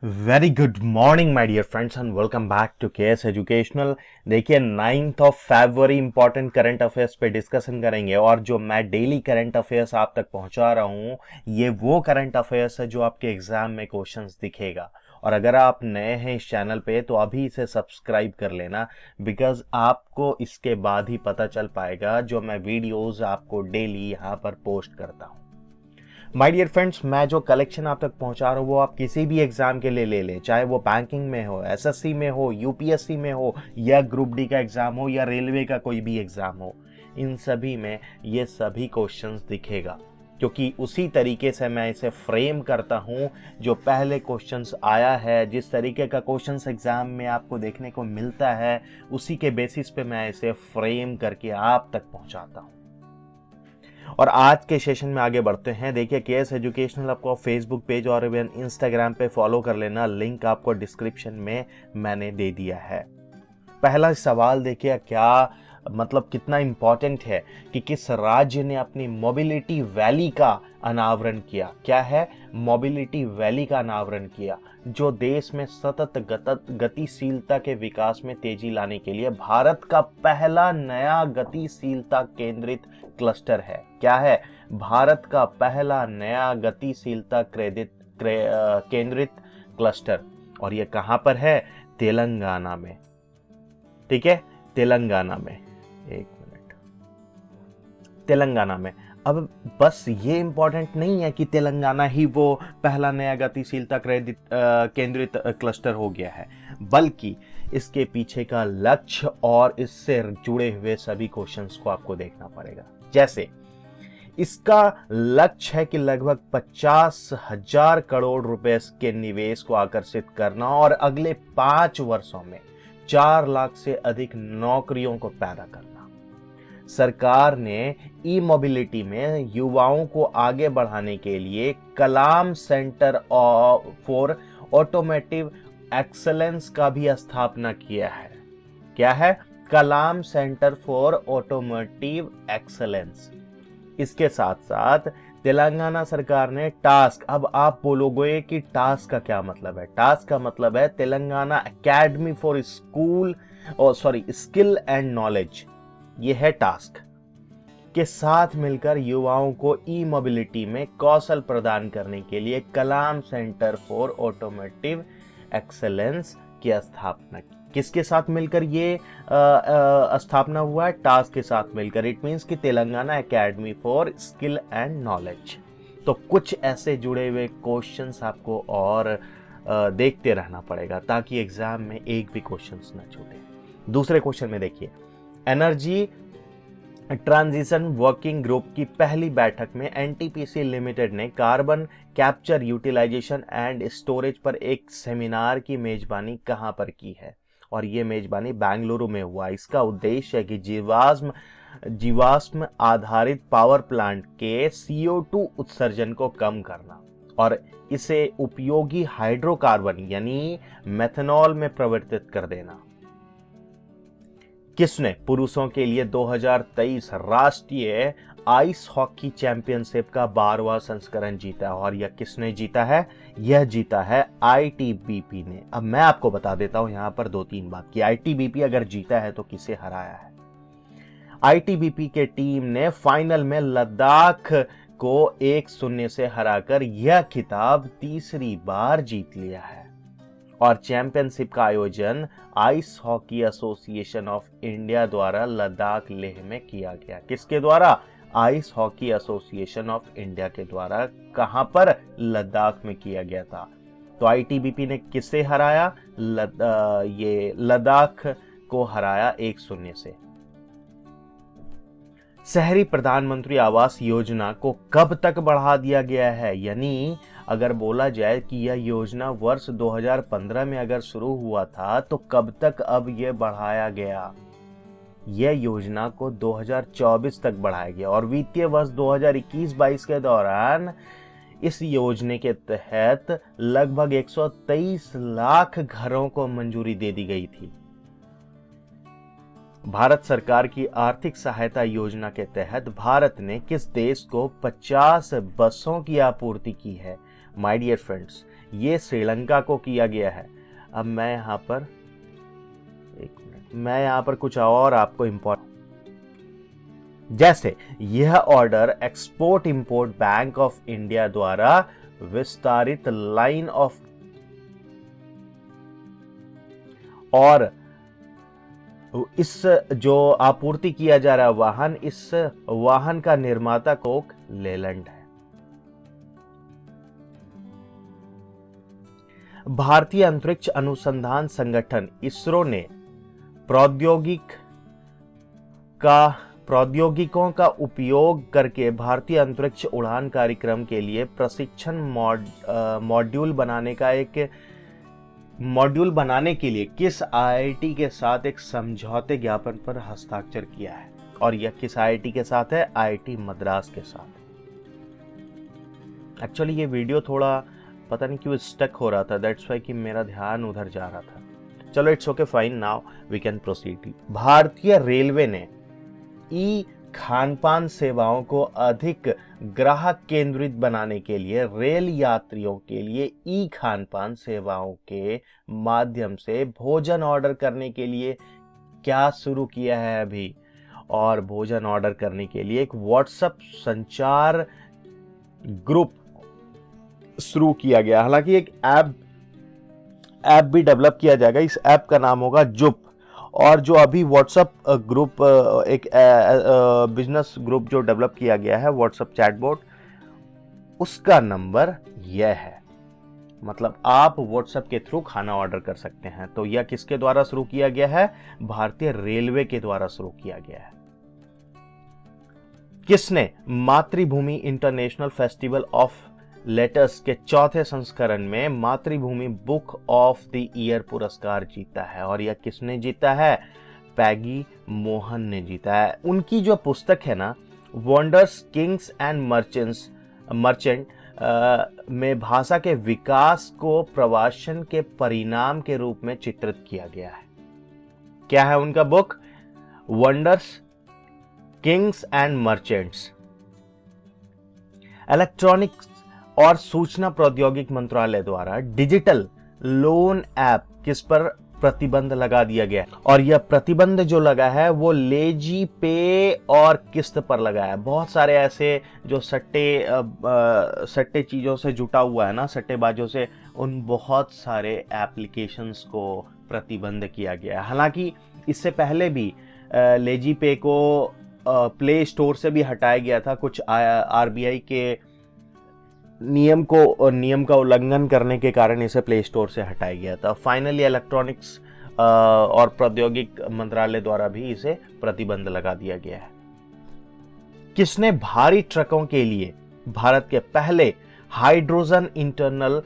Very good morning my dear friends and welcome back to KS educational. देखिए 9th of फरवरी important current affairs पे discussion करेंगे और जो मैं डेली करंट अफेयर्स आप तक पहुंचा रहा हूं ये वो करंट अफेयर्स है जो आपके एग्जाम में क्वेश्चंस दिखेगा। और अगर आप नए हैं इस चैनल पे तो अभी इसे सब्सक्राइब कर लेना, बिकॉज आपको इसके बाद ही पता चल पाएगा जो मैं वीडियोस आपको डेली यहाँ पर पोस्ट करता हूँ। माय डियर फ्रेंड्स, मैं जो कलेक्शन आप तक पहुंचा रहा हूँ वो आप किसी भी एग्जाम के लिए ले लें, चाहे वो बैंकिंग में हो, एसएससी में हो, यूपीएससी में हो, या ग्रुप डी का एग्जाम हो, या रेलवे का कोई भी एग्जाम हो। इन सभी में ये सभी क्वेश्चंस दिखेगा, क्योंकि उसी तरीके से मैं इसे फ्रेम करता हूँ। जो पहले क्वेश्चंस आया है, जिस तरीके का क्वेश्चंस एग्जाम में आपको देखने को मिलता है, उसी के बेसिस पे मैं इसे फ्रेम करके आप तक पहुंचाता हूँ। और आज के सेशन में आगे बढ़ते हैं। देखिए केएस एजुकेशनल आपको फेसबुक पेज और इवन इंस्टाग्राम पे फॉलो कर लेना, लिंक आपको डिस्क्रिप्शन में मैंने दे दिया है। पहला सवाल देखिए क्या मतलब कितना इंपॉर्टेंट है कि किस राज्य ने अपनी मोबिलिटी वैली का अनावरण किया। क्या है? मोबिलिटी वैली का अनावरण किया, जो देश में सतत गतिशीलता के विकास में तेजी लाने के लिए भारत का पहला नया गतिशीलता केंद्रित क्लस्टर है। क्या है? भारत का पहला नया गतिशीलता केंद्रित क्लस्टर। और ये कहां पर है? तेलंगाना में। ठीक है, तेलंगाना में। एक मिनट, तेलंगाना में। अब बस ये इंपॉर्टेंट नहीं है कि तेलंगाना ही वो पहला नया गतिशीलता केंद्रित क्लस्टर हो गया है, बल्कि इसके पीछे का लक्ष्य और इससे जुड़े हुए सभी क्वेश्चंस को आपको देखना पड़ेगा। जैसे इसका लक्ष्य है कि लगभग 50,000 करोड़ रुपए के निवेश को आकर्षित करना और अगले 5 वर्षों में 4 लाख से अधिक नौकरियों को पैदा करना। सरकार ने ई मोबिलिटी में युवाओं को आगे बढ़ाने के लिए कलाम सेंटर फॉर ऑटोमोटिव एक्सलेंस का भी स्थापना किया है। क्या है? कलाम सेंटर फॉर ऑटोमोटिव एक्सलेंस। इसके साथ साथ तेलंगाना सरकार ने टास्क, अब आप बोलोगे कि टास्क का क्या मतलब है? टास्क का मतलब है Telangana academy for skill and knowledge. ये है टास्क के साथ मिलकर युवाओं को ई मोबिलिटी में कौशल प्रदान करने के लिए कलाम सेंटर फॉर ऑटोमोटिव एक्सेलेंस की स्थापना की। किसके साथ मिलकर ये स्थापना हुआ है? टास्क के साथ मिलकर। इट मींस कि Telangana academy for skill and knowledge. तो कुछ ऐसे जुड़े हुए क्वेश्चंस आपको और देखते रहना पड़ेगा ताकि एग्जाम में एक भी क्वेश्चंस ना छूटे। दूसरे क्वेश्चन में देखिए, एनर्जी ट्रांजिशन वर्किंग ग्रुप की पहली बैठक में एनटीपीसी लिमिटेड ने carbon capture, utilization and storage पर एक सेमिनार की मेजबानी कहां पर की है? और ये मेजबानी बेंगलुरु में हुआ। इसका उद्देश्य है कि जीवाश्म आधारित पावर प्लांट के CO2 उत्सर्जन को कम करना और इसे उपयोगी हाइड्रोकार्बन यानी मेथनॉल में परिवर्तित कर देना। किसने पुरुषों के लिए 2023 राष्ट्रीय आइस हॉकी चैंपियनशिप का 12वां संस्करण जीता? और यह किसने जीता है? यह जीता है आईटीबीपी ने। अब मैं आपको बता देता हूं यहां पर 2-3 बात कि आईटीबीपी अगर जीता है तो किसे हराया है। आईटीबीपी के टीम ने फाइनल में लद्दाख को 1-0 से हराकर यह खिताब तीसरी बार जीत लिया है। और चैंपियनशिप का आयोजन ice hockey association of India द्वारा लद्दाख लेह में किया गया। किसके द्वारा? Ice hockey association of India के द्वारा। कहां पर? लद्दाख में किया गया था। तो आईटीबीपी ने किसे हराया? ये लद्दाख को हराया 1-0 से। शहरी प्रधानमंत्री आवास योजना को कब तक बढ़ा दिया गया है? यानी अगर बोला जाए कि यह योजना वर्ष 2015 में अगर शुरू हुआ था तो कब तक अब यह बढ़ाया गया? यह योजना को 2024 तक बढ़ाया गया और वित्तीय वर्ष 2021-22 के दौरान इस योजना के तहत लगभग 123 लाख घरों को मंजूरी दे दी गई थी। भारत सरकार की आर्थिक सहायता योजना के तहत भारत ने किस देश को 50 बसों की आपूर्ति की है? माय डियर फ्रेंड्स, ये श्रीलंका को किया गया है। अब मैं यहाँ पर कुछ और आपको जैसे यह order export import bank of India द्वारा विस्तारित लाइन ऑफ और इस जो आपूर्ति किया जा रहा वाहन, इस वाहन का निर्माता कोक लेलैंड है। भारतीय अंतरिक्ष अनुसंधान संगठन इसरो ने प्रौद्योगिकों का उपयोग करके भारतीय अंतरिक्ष उड़ान कार्यक्रम के लिए प्रशिक्षण मॉड्यूल बनाने के लिए किस आईआईटी के साथ एक समझौते ज्ञापन पर हस्ताक्षर किया है? और यह किस आईआईटी के साथ है? आईआईटी मद्रास के साथ। एक्चुअली ये वीडियो थोड़ा पता नहीं क्यों स्टक हो रहा था, दैट्स वाई कि मेरा ध्यान उधर जा रहा था। चलो it's okay, fine, now we can proceed. भारतीय रेलवे ने ई खानपान सेवाओं को अधिक ग्राहक केंद्रित बनाने के लिए रेल यात्रियों के लिए ई खानपान सेवाओं के माध्यम से भोजन ऑर्डर करने के लिए क्या शुरू किया है अभी? और भोजन ऑर्डर करने के लिए एक व्हाट्सएप संचार ग्रुप शुरू किया गया। हालांकि एक ऐप भी डेवलप किया जाएगा। इस ऐप का नाम होगा जुप। और जो अभी व्हाट्सएप ग्रुप एक बिजनेस ग्रुप जो डेवलप किया गया है, व्हाट्सएप चैटबॉट, उसका नंबर यह है। मतलब आप व्हाट्सएप के थ्रू खाना ऑर्डर कर सकते हैं। तो यह किसके द्वारा शुरू किया गया है? भारतीय रेलवे के द्वारा शुरू किया गया है। किसने मातृभूमि इंटरनेशनल फेस्टिवल ऑफ लेटर्स के चौथे संस्करण में मातृभूमि बुक ऑफ द ईयर पुरस्कार जीता है? और यह किसने जीता है? पैगी मोहन ने जीता है। उनकी जो पुस्तक है ना, वंडर्स किंग्स एंड मर्चेंट में भाषा के विकास को प्रवासन के परिणाम के रूप में चित्रित किया गया है। क्या है उनका book? Wonders Kings and merchants. Electronics और सूचना प्रौद्योगिकी मंत्रालय द्वारा डिजिटल लोन ऐप किस पर प्रतिबंध लगा दिया गया? और यह प्रतिबंध जो लगा है वो लेजी पे और किस्त पर लगा है। बहुत सारे ऐसे जो सट्टे चीजों से जुटा हुआ है ना, सट्टेबाजों से, उन बहुत सारे एप्लीकेशंस को प्रतिबंध किया गया है। हालांकि इससे पहले भी लेजी पे को प्ले स्टोर से भी हटाया गया था। कुछ आरबीआई के नियम का उल्लंघन करने के कारण इसे प्ले स्टोर से हटाया गया था। फाइनली इलेक्ट्रॉनिक्स और प्रौद्योगिकी मंत्रालय द्वारा भी इसे प्रतिबंध लगा दिया गया है। किसने भारी ट्रकों के लिए भारत के पहले हाइड्रोजन इंटरनल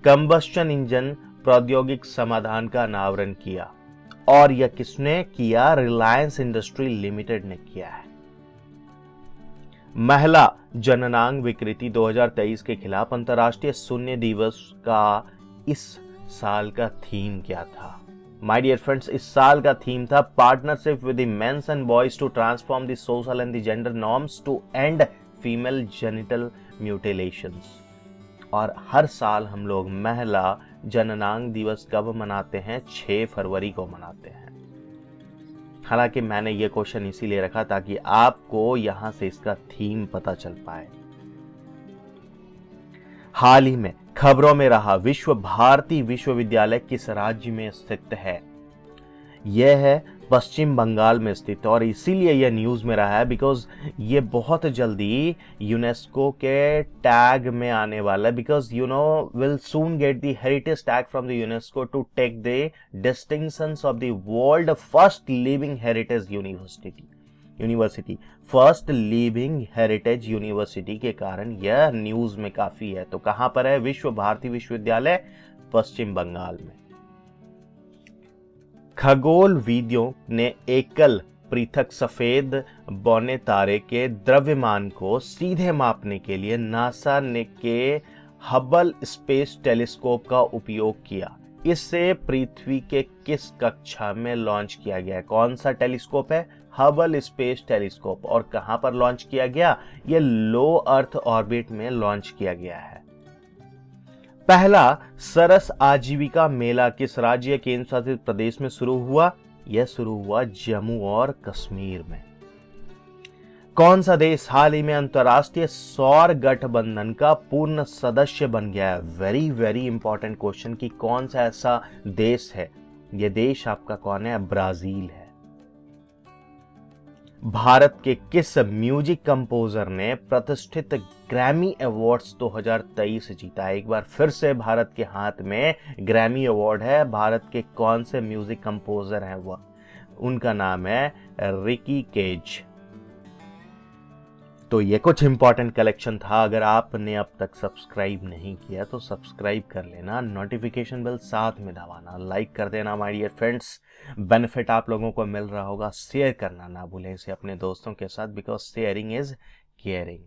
कंबस्शन इंजन प्रौद्योगिकी समाधान का अनावरण किया? और यह किसने किया? रिलायंस इंडस्ट्री लिमिटेड ने किया है। महिला जननांग विकृति 2023 के खिलाफ अंतर्राष्ट्रीय शून्य दिवस का इस साल का थीम क्या था? माय डियर फ्रेंड्स, इस साल का थीम था partnership with the mens and boys to transform the social and the gender norms to end female genital mutilations. और हर साल हम लोग महिला जननांग दिवस कब मनाते हैं? 6 फरवरी को मनाते हैं। हालांकि मैंने ये क्वेश्चन इसीलिए रखा ताकि आपको यहां से इसका थीम पता चल पाए। हाल ही में खबरों में रहा विश्व भारती विश्वविद्यालय किस राज्य में स्थित है? यह है पश्चिम बंगाल में स्थित। और इसीलिए यह न्यूज में रहा है बिकॉज ये बहुत जल्दी यूनेस्को के टैग में आने वाला है। Because will soon get the heritage tag from the UNESCO to take the distinctions of the world first living heritage university. First living heritage university के कारण यह न्यूज में काफी है। तो कहां पर है? विश्व भारती विश्वविद्यालय, पश्चिम बंगाल में। खगोल विदों ने एकल पृथक सफेद बौने तारे के द्रव्यमान को सीधे मापने के लिए नासा ने के हबल स्पेस टेलीस्कोप का उपयोग किया। इससे पृथ्वी के किस कक्षा में लॉन्च किया गया? कौन सा टेलीस्कोप है? Hubble space telescope. और कहां पर लॉन्च किया गया? यह लो अर्थ ऑर्बिट में लॉन्च किया गया है। पहला सरस आजीविका मेला किस राज्य केंद्र शासित प्रदेश में शुरू हुआ? यह शुरू हुआ जम्मू और कश्मीर में। कौन सा देश हाल ही में अंतरराष्ट्रीय सौर गठबंधन का पूर्ण सदस्य बन गया है? वेरी वेरी इंपॉर्टेंट क्वेश्चन कि कौन सा ऐसा देश है। यह देश आपका कौन है? ब्राजील है। भारत के किस म्यूजिक कंपोजर ने प्रतिष्ठित ग्रैमी अवार्ड्स 2023 जीता? एक बार फिर से भारत के हाथ में ग्रैमी अवार्ड है। भारत के कौन से म्यूजिक कंपोजर हैं वह? उनका नाम है रिकी केज। तो ये कुछ इंपॉर्टेंट कलेक्शन था। अगर आपने अब तक सब्सक्राइब नहीं किया तो सब्सक्राइब कर लेना, नोटिफिकेशन बेल साथ में दबाना, लाइक कर देना माय डियर फ्रेंड्स। बेनिफिट आप लोगों को मिल रहा होगा, शेयर करना ना भूलें इसे अपने दोस्तों के साथ, बिकॉज शेयरिंग इज केयरिंग।